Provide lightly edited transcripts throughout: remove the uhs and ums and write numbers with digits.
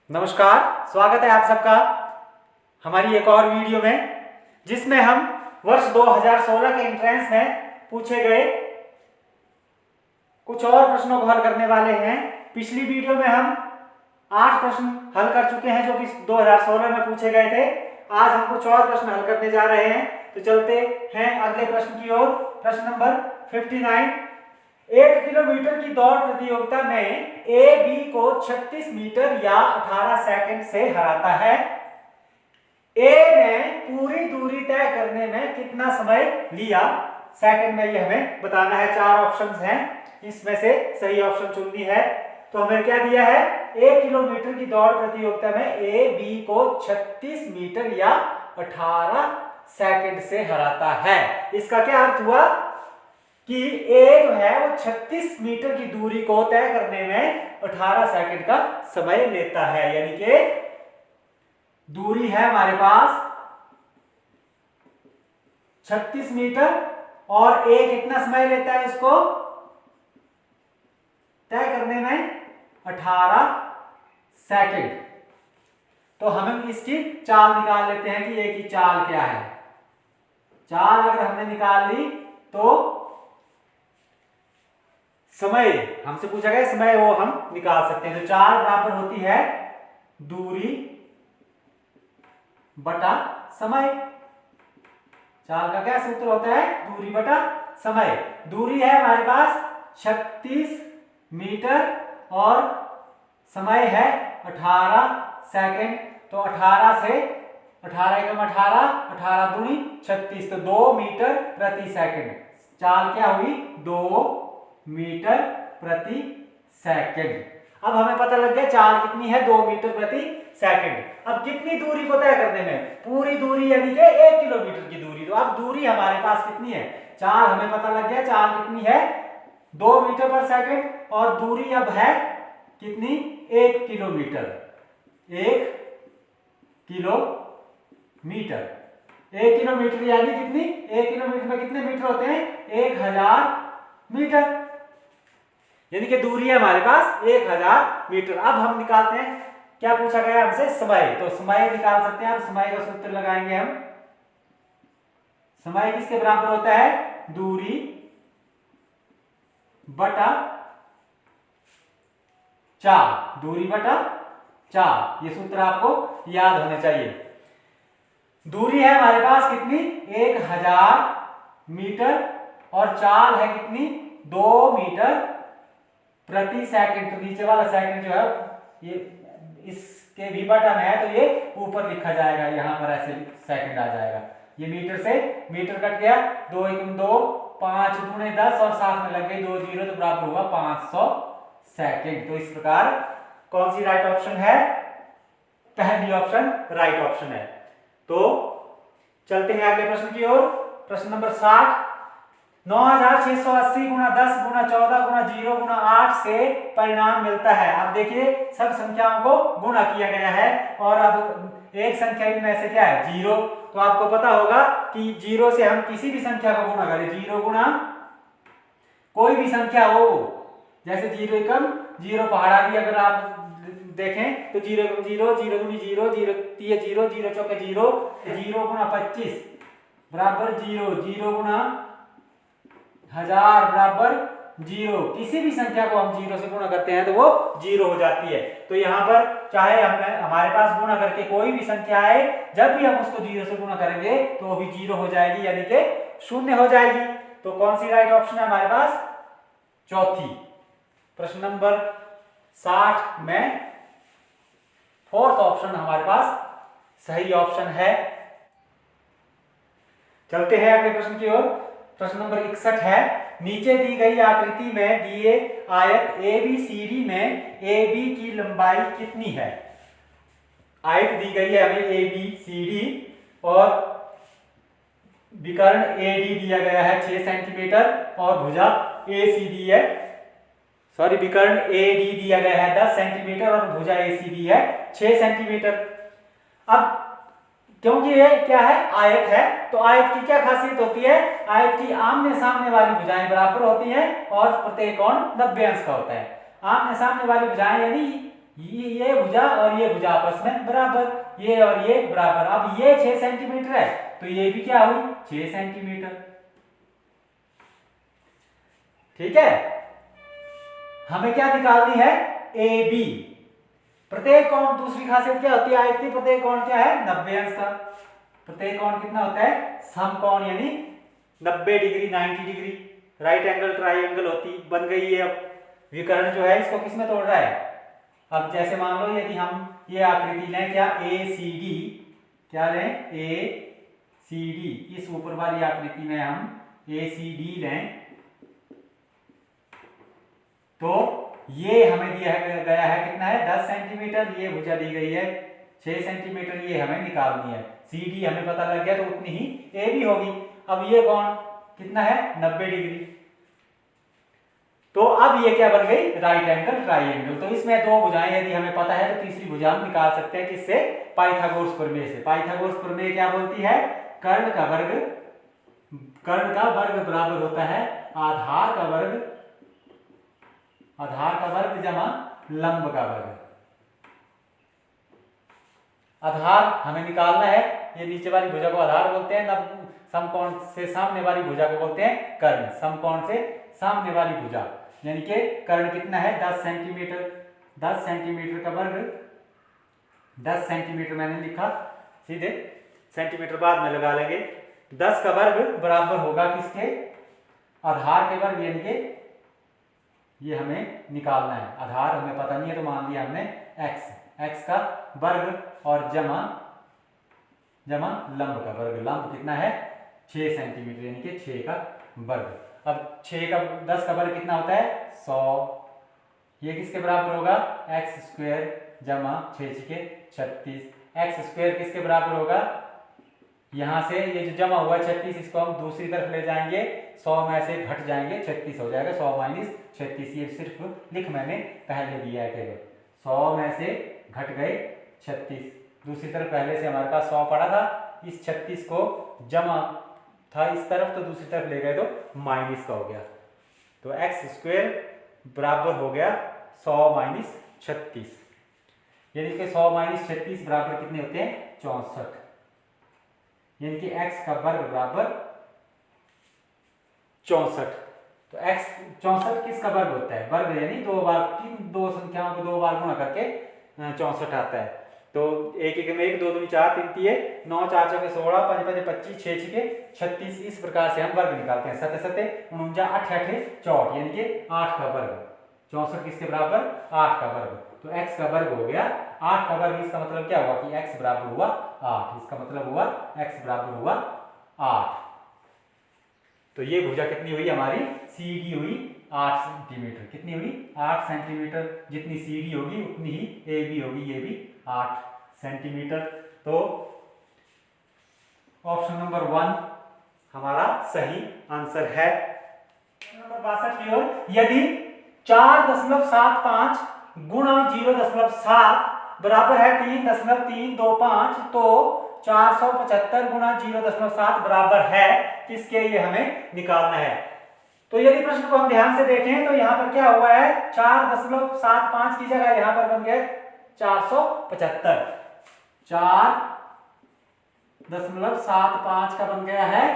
नमस्कार, स्वागत है आप सबका हमारी एक और वीडियो में, जिसमें हम वर्ष 2016 के एंट्रेंस में पूछे गए कुछ और प्रश्नों को हल करने वाले हैं। पिछली वीडियो में हम 8 प्रश्न हल कर चुके हैं जो कि 2016 में पूछे गए थे। आज हम कुछ और प्रश्न हल करने जा रहे हैं, तो चलते हैं अगले प्रश्न की ओर। प्रश्न नंबर 59। 1 किलोमीटर की दौड़ प्रतियोगिता में ए बी को 36 मीटर या 18 सेकंड से हराता है। ए ने पूरी दूरी तय करने में कितना समय लिया सेकंड में, ये हमें बताना है। 4 ऑप्शंस हैं, इसमें से सही ऑप्शन चुननी है। तो हमें क्या दिया है, 1 किलोमीटर की दौड़ प्रतियोगिता में ए बी को 36 मीटर या 18 सेकंड से हराता है। इसका क्या अर्थ हुआ कि ए जो है वो 36 मीटर की दूरी को तय करने में 18 सेकंड का समय लेता है। यानी कि दूरी है हमारे पास 36 मीटर और ए कितना समय लेता है इसको तय करने में 18 सेकंड। तो हम इसकी चाल निकाल लेते हैं कि ए की चाल क्या है। चाल अगर हमने निकाल ली तो समय हमसे पूछा गया, समय वो हम निकाल सकते हैं। तो चाल बराबर होती है दूरी बटा समय। चाल का क्या सूत्र होता है, दूरी बटा समय। दूरी है हमारे पास 36 मीटर और समय है 18 सेकंड। तो 18 से 18 एकम 18, 18 दूनी 36, तो 2 मीटर प्रति सेकंड। चाल क्या हुई, 2 मीटर प्रति सेकंड। अब हमें पता लग गया चाल कितनी है, 2 मीटर प्रति सेकंड। अब कितनी दूरी को तय करने में, पूरी दूरी यानी कि 1 किलोमीटर की दूरी। तो अब दूरी हमारे पास कितनी है, चाल हमें पता लग गया, चाल कितनी है 2 मीटर पर सेकंड और दूरी अब है कितनी, 1 किलोमीटर। 1 किलोमीटर, 1 किलोमीटर यानी कितनी, 1 किलोमीटर में कितने मीटर होते हैं, 1000 मीटर। यानी कि दूरी है हमारे पास 1000 मीटर। अब हम निकालते हैं, क्या पूछा गया हमसे, समय। तो समय निकाल सकते हैं। अब समय का सूत्र लगाएंगे हम। समय किसके बराबर होता है, दूरी बटा चाल। दूरी बटा चाल, ये सूत्र आपको याद होने चाहिए। दूरी है हमारे पास कितनी, 1000 मीटर और चाल है कितनी, 2 मीटर प्रति सेकंड। तो नीचे वाला सेकंड जो है ये इसके भी बटन है, तो ये ऊपर लिखा जाएगा, यहां पर ऐसे सेकंड आ जाएगा। ये मीटर से मीटर कट गया, 2 एकम 2, 5 दूने 10 और साथ में लग गई 2 जीरो, तो बराबर होगा 500 सेकंड। तो इस प्रकार कौन सी राइट ऑप्शन है, पहली ऑप्शन राइट ऑप्शन है। तो चलते हैं अगले प्रश्न की ओर। प्रश्न नंबर 60। 9680 गुणा 10 गुणा 14 गुणा 0 गुणा 8 से परिणाम मिलता है। अब देखिए सब संख्याओं को गुणा किया गया है और अब एक संख्या इनमें से क्या है, 0। तो आपको पता होगा कि 0 से हम किसी भी संख्या को गुणा करें, 0 गुणा कोई भी संख्या हो, जैसे 0 एकम 0 पहाड़ा भी अगर आप देखें तो 0 एकम 0, 0 दूनी 0, 0 तीय 0, 0 चौके 0, 0 गुणा 25 बराबर 0, 0 गुणा 1000 बराबर 0। किसी भी संख्या को हम 0 से गुणा करते हैं तो वो 0 हो जाती है। तो यहाँ पर चाहे हमारे पास गुणा करके कोई भी संख्या आए, जब भी हम उसको 0 से गुणा करेंगे तो वो भी 0 हो जाएगी, यानी कि 0 हो जाएगी। तो कौन सी राइट ऑप्शन है हमारे पास, चौथी। प्रश्न नंबर 60 में 4th ऑप्शन हमारे पास सही ऑप्शन है। चलते हैं अगले प्रश्न की ओर। प्रश्न नंबर 61 है। नीचे दी गई आकृति में दिए आयत ABCD में AB की लंबाई कितनी है। आयत दी गई है हमें ABCD और विकर्ण AD दिया गया है 6 सेंटीमीटर और भुजा ACD है, सॉरी विकर्ण AD दिया गया है 10 सेंटीमीटर और भुजा ACD है 6 सेंटीमीटर। अब क्योंकि ये क्या है, आयत है, तो आयत की क्या खासियत होती है, आयत की आमने सामने वाली भुजाएं बराबर होती हैं और प्रत्येक कोण 90 अंश का होता है। आमने सामने वाली भुजाएं यानी ये भुजा और ये भुजा आपस में बराबर, ये और ये बराबर। अब ये 6 सेंटीमीटर है तो ये भी क्या हुई 6 सेंटीमीटर। ठीक है, हमें क्या निकालनी है ए बी। प्रत्येक कोण, दूसरी खासियत क्या होती है आयत प्रत्येक कोण क्या है 90 अंश का। प्रत्येक कोण कितना होता है समकोण यानी 90 degree 90 degree. Right angle triangle होती बन गई है। अब विकर्ण जो है इसको किस में तोड़ रहा है। अब जैसे मान लो यदि हम ये आकृति लें क्या ए सी डी, क्या लें ए सी डी, इस ऊपर वाली आकृति में हम ए सी डी लें तो ये हमें दिया गया है कितना है 10 सेंटीमीटर, ये भुजा दी गई है 6 सेंटीमीटर, ये हमें निकालनी है। सी डी हमें पता लग गया तो उतनी ही ए भी होगी। अब ये कोण कितना है 90 डिग्री, तो अब ये क्या बन गई राइट एंगल ट्राइंगल। तो इसमें दो भुजाएं यदि हमें पता है तो तीसरी भुजा हम निकाल सकते हैं किससे पाइथागोरस प्रमेय से। पाइथागोरस प्रमेय क्या बोलती है कर्ण का वर्ग बराबर होता है आधार का वर्ग जमा लंब का वर्ग। आधार हमें निकालना है, ये नीचे वाली भुजा को आधार बोलते हैं, समकोण से सामने वाली भुजा को बोलते हैं कर्ण। समकोण से सामने वाली भुजा यानी कि कर्ण कितना है 10 सेंटीमीटर। 10 सेंटीमीटर का वर्ग, 10 सेंटीमीटर मैंने लिखा, सीधे सेंटीमीटर बाद में लगा लेंगे। 10 का वर्ग बराबर होगा किसके आधार के वर्ग, यानी कि ये हमें निकालना है। आधार हमें पता नहीं है तो मान लिया हमने x का वर्ग और जमा लंब का वर्ग। लंब कितना है 6 सेंटीमीटर यानी कि 6 का वर्ग। अब 6 का 10 का वर्ग कितना होता है 100, ये किसके बराबर होगा x स्क्वायर जमा 6 के 36। x स्क्वायर किसके बराबर होगा, यहां से ये जो जमा हुआ 36 इसको हम दूसरी तरफ ले जाएंगे, 100 में से घट जाएंगे 36 हो जाएगा, 100 माइनस 36। ये सिर्फ लिख मैंने पहले दिया है केवल, 100 में से घट गए 36, दूसरी तरफ पहले से हमारे पास 100 पड़ा था, इस 36 को जमा था इस तरफ तो दूसरी तरफ ले गए तो माइनस का हो गया। तो एक्स स्क्वायर बराबर हो गया 100 माइनस 36, यानी कि 100 माइनस 36 बराबर कितने होते हैं 64, यानी कि x का वर्ग बराबर 64। तो x 64 किसका वर्ग होता है, वर्ग यानी दो संख्याओं को 2 बार गुणा करके 64 आता है। तो एक एक में 1 2 दूनी 4 3 तिये 9 4 चौके 16 5 5 25 6 6 36, इस प्रकार से हम वर्ग निकालते हैं। 7 7 49 8 8 64 यानी कि 8 का वर्ग। 64 किसके बराबर 8 का वर्ग। तो x का वर्ग हो गया 8 का वर्ग। इसका मतलब क्या हुआ कि x बराबर हुआ 8, इसका मतलब हुआ x बराबर हुआ 8। तो ये भुजा कितनी हुई हमारी CD हुई 8 सेंटीमीटर। कितनी हुई 8 सेंटीमीटर। जितनी CD होगी उतनी ही AB होगी, ये भी 8 सेंटीमीटर। तो ऑप्शन नंबर 1 हमारा सही आंसर है। नंबर 62 की ओर, यदि 4.75 गुणा 0.7 बराबर है 3.325 तो 475 गुणा 0.7 बराबर है किसके, ये हमें निकालना है। तो यदि प्रश्न को हम ध्यान से देखें तो यहां पर क्या हुआ है 4.75 की जगह यहां पर बन गया 475। 4.75 का बन गया है,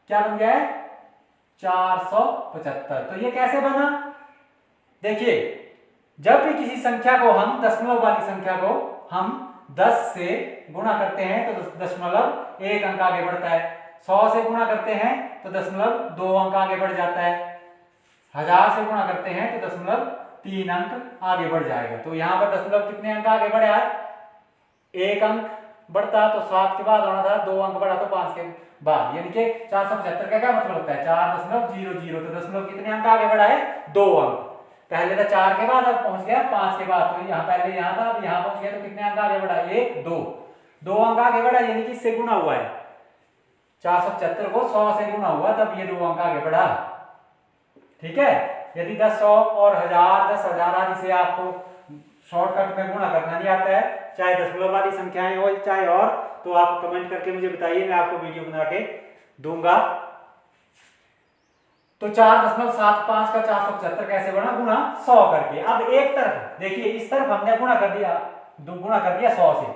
क्या बन गया है 475। तो ये कैसे बना, देखिए जब भी किसी संख्या को हम दशमलव वाली संख्या को हम 10 से गुणा करते हैं तो दशमलव 1 अंक आगे बढ़ता है। 100 से गुणा करते हैं तो दशमलव 2 अंक आगे बढ़ जाता है। 1000 से गुणा करते हैं तो दशमलव 3 अंक आगे बढ़ जाएगा। तो यहाँ पर दशमलव कितने अंक आगे बढ़े यार, 1 अंक बढ़ता तो 7 के बाद होना था, 2 अंक बढ़ा तो 5 के बाद, यानी कि 475 का क्या मतलब होता है 4.00। तो दशमलव कितने अंक आगे बढ़ा है 2 अंक। पहले था 4 के बाद, अब पहुंच गया 5 के बाद। तो यहाँ पहले यहाँ था, अब यहाँ पहुंच गया तो कितने अंक आगे बढ़ा 1 2 अंक आगे बढ़ा, यानी कि इससे गुणा हुआ है। 475 को 100 से गुणा हुआ तब ये 2 अंक आगे बढ़ा। ठीक है, यदि 10 100 और 1000 10,000 आदि से आपको शॉर्टकट में गुणा करना नहीं आता है, चाहे दशमलव वाली संख्याएं हो चाहे और, तो आप कमेंट करके मुझे बताइए, मैं आपको वीडियो बना के दूंगा। तो 4.75 का 475 कैसे बना, गुणा 100 करके। अब एक तरफ देखिए, इस तरफ हमने गुणा कर दिया, गुणा कर दिया 100 से,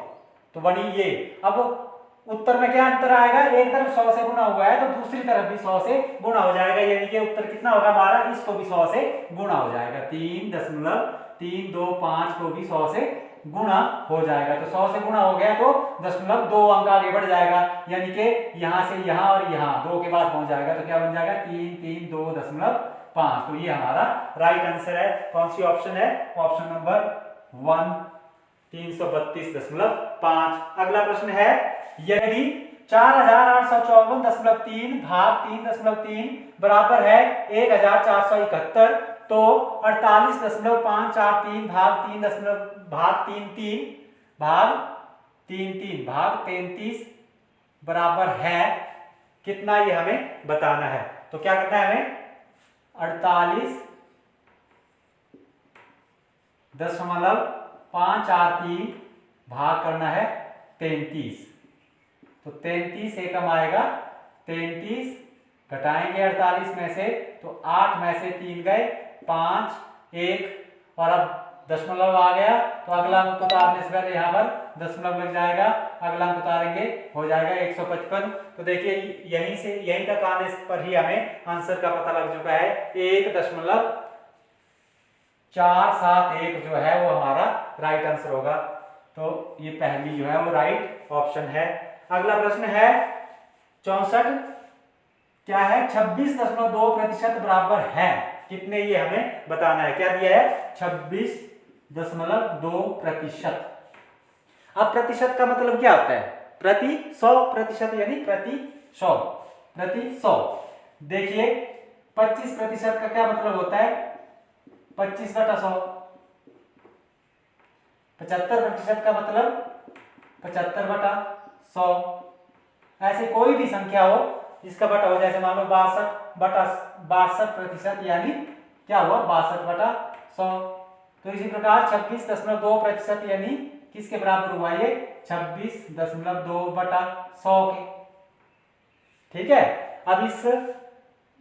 तो बनी ये। अब उत्तर में क्या अंतर आएगा, एक तरफ 100 से गुणा हुआ है तो दूसरी तरफ भी 100 से गुणा हो जाएगा, यानी कि उत्तर कितना होगा हमारा, इसको भी 100 से गुणा हो जाएगा। 3.325 को भी 100 से गुणा हो जाएगा, तो 100 से गुणा हो गया तो 0.2 अंक आगे बढ़ जाएगा, यानी कि यहां से यहां और यहां 2 के बाद पहुंच जाएगा, तो क्या बन जाएगा 332.5। तो ये हमारा राइट आंसर है। कौन सी ऑप्शन है, ऑप्शन नंबर 1, 332.5। अगला प्रश्न है, यदि 4854.3 भाग 3.3 बराबर है 1471, तो 48.543 भाग 33 बराबर है कितना, ये हमें बताना है। तो क्या करना है हमें, 48.543 भाग करना है 33, तो 33 एकम आएगा, 33 घटाएंगे 48 में से, तो 8 में से 3 गए, 5 1, और अब दशमलव आ गया, तो अगला अंक उतारने से पहले यहाँ पर दशमलव लग जाएगा, अगला अंक उतारेंगे, हो जाएगा 155। तो देखिए यहीं तक आने पर ही हमें आंसर का पता लग चुका है, 1.471 जो है वो हमारा राइट आंसर होगा। तो ये पहली जो है वो राइट ऑप्शन है। अगला प्रश्न है 64, क्या है, 26.2% बराबर है कितने, ये हमें बताना है। क्या दिया है, 26.2%। अब प्रतिशत का मतलब क्या होता है, प्रति 100%, यानी प्रति 100। देखिए 25% का क्या मतलब होता है, 25/100। 75% का मतलब 75/100। ऐसे कोई भी संख्या हो जिसका बटा हो, जैसे मान लो 62%, यानी क्या हुआ 62/100। तो इसी प्रकार 26.2% यानी किसके बराबर हुआ, ये 26.2/100 के। ठीक है, अब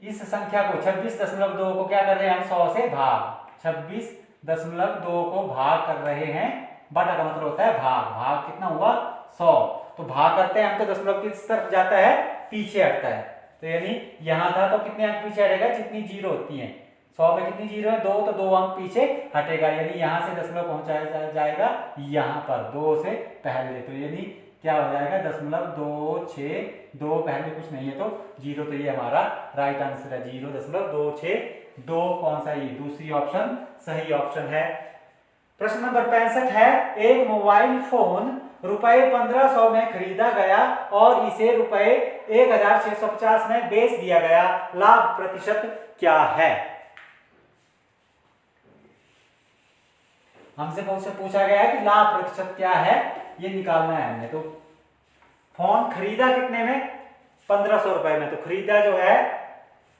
इस संख्या को 26.2 को क्या कर रहे हैं हम, 100 से भाग, 26.2 को भाग कर रहे हैं, बटा का मतलब होता है भाग कितना हुआ 100, तो भाग करते हैं हम तो दशमलव किस तरफ जाता है, पीछे हटता है, तो यानी यहां था तो कितने अंक पीछे हटेगा, जितनी जीरो होती हैं 100 में, कितनी जीरो है 2, तो 2 अंक पीछे हटेगा, यानी यहां से दशमलव पहुंचाया जाएगा यहां पर 2 से पहले, तो यानी क्या हो जाएगा 0.262, पहले कुछ नहीं है तो जीरो, तो ये हमारा राइट आंसर है 0.262। कौन सा, ये दूसरी ऑप्शन सही ऑप्शन है। प्रश्न नंबर 65 है, एक मोबाइल फोन ₹1500 में खरीदा गया और इसे ₹1650 में बेच दिया गया, लाभ प्रतिशत क्या है। हमसे पूछा गया है कि लाभ प्रतिशत क्या है, ये निकालना है हमने। तो फोन खरीदा कितने में, 1500 रुपए में, तो खरीदा जो है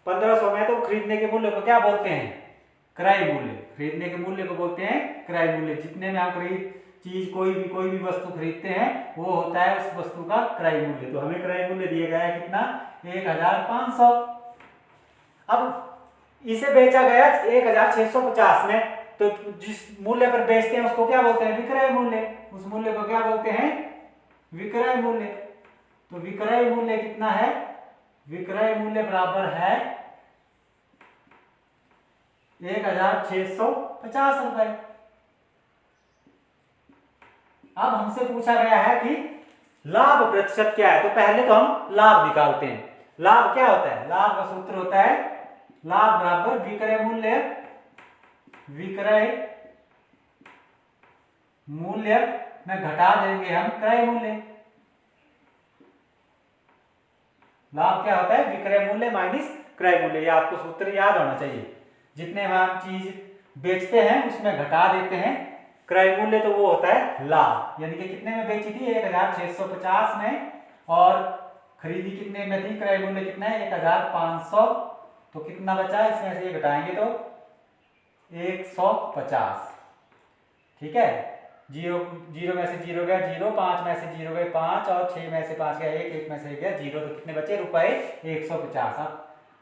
1500 में, तो खरीदने के मूल्य को क्या बोलते हैं, क्रय मूल्य। खरीदने के मूल्य को बोलते हैं क्रय मूल्य। जितने में आप कोई भी वस्तु खरीदते हैं वो होता है उस वस्तु का क्रय मूल्य। तो हमें क्रय मूल्य दिया गया है कितना, 1500। अब इसे बेचा गया 1650 में, तो जिस मूल्य पर बेचते हैं उसको क्या बोलते हैं, विक्रय मूल्य। उस मूल्य को क्या बोलते हैं, विक्रय मूल्य। तो विक्रय मूल्य कितना है, विक्रय मूल्य बराबर है 1650 रुपए। अब हमसे पूछा गया है कि लाभ प्रतिशत क्या है, तो पहले तो हम लाभ निकालते हैं। लाभ क्या होता है, लाभ का सूत्र होता है लाभ बराबर विक्रय मूल्य में घटा देंगे हम क्रय मूल्य। लाभ क्या होता है, विक्रय मूल्य माइनस क्रय मूल्य। ये आपको सूत्र याद होना चाहिए। जितने में हम चीज बेचते हैं उसमें घटा देते हैं क्रय मूल्य, तो वो होता है लाभ। यानी कि कितने में बेची थी, 1650 में, और खरीदी कितने में थी, क्रय मूल्य कितना है 1500, तो कितना बचा, इसमें से ये घटाएंगे तो 150। ठीक है, जीरो में से जीरो गया 0, 5 में से जीरो गए 5, और 6 में से 5 गया 1, 1 में से गया 0, तो कितने बचे, ₹150।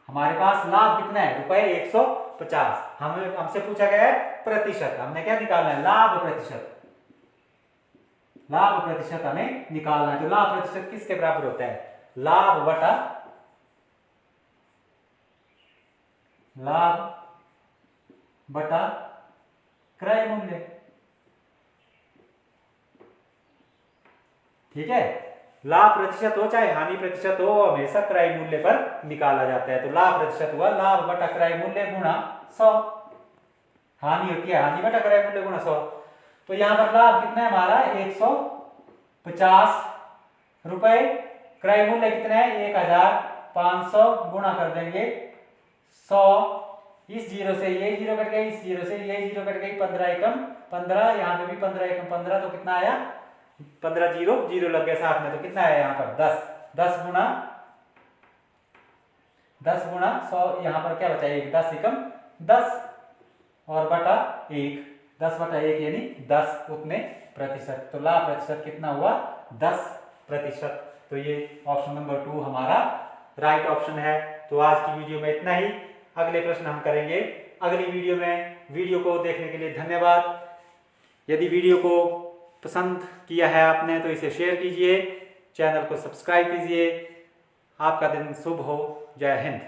हमारे पास लाभ कितना है, रुपए 150। हमसे पूछा गया है प्रतिशत, हमने क्या निकालना है, लाभ प्रतिशत। लाभ प्रतिशत हमें निकालना है। तो लाभ प्रतिशत किसके बराबर होता है, लाभ बटा क्रय मूल्य। ठीक है, लाभ प्रतिशत हो चाहे हानि प्रतिशत हो, हमेशा क्रय मूल्य पर निकाला जाता है। तो लाभ प्रतिशत हुआ लाभ बटा क्रय मूल्य गुणा 100। हानि होती है हानि बटा क्रय मूल्य गुणा 100। तो यहां पर लाभ कितना है हमारा 150 रुपए, क्रय मूल्य कितना है 1500, गुणा कर देंगे 100। इस जीरो से ये जीरो कट गई, इस जीरो से ये जीरो कट गई, 15 एकम 15, यहाँ पे भी 15 एकम 15, तो कितना आया 15, जीरो जीरो लग गया साथ में, तो कितना आया यहाँ पर 10। 10 गुणा 100, यहाँ पर क्या बचा 1, 10 एकम 10 और बटा 1, 10 बटा 1 यानी 10 उतने प्रतिशत। तो लाभ प्रतिशत कितना हुआ 10%। तो ये ऑप्शन नंबर 2 हमारा राइट ऑप्शन है। तो आज की वीडियो में इतना ही, अगले प्रश्न हम करेंगे अगली वीडियो में। वीडियो को देखने के लिए धन्यवाद। यदि वीडियो को पसंद किया है आपने तो इसे शेयर कीजिए, चैनल को सब्सक्राइब कीजिए। आपका दिन शुभ हो। जय हिंद।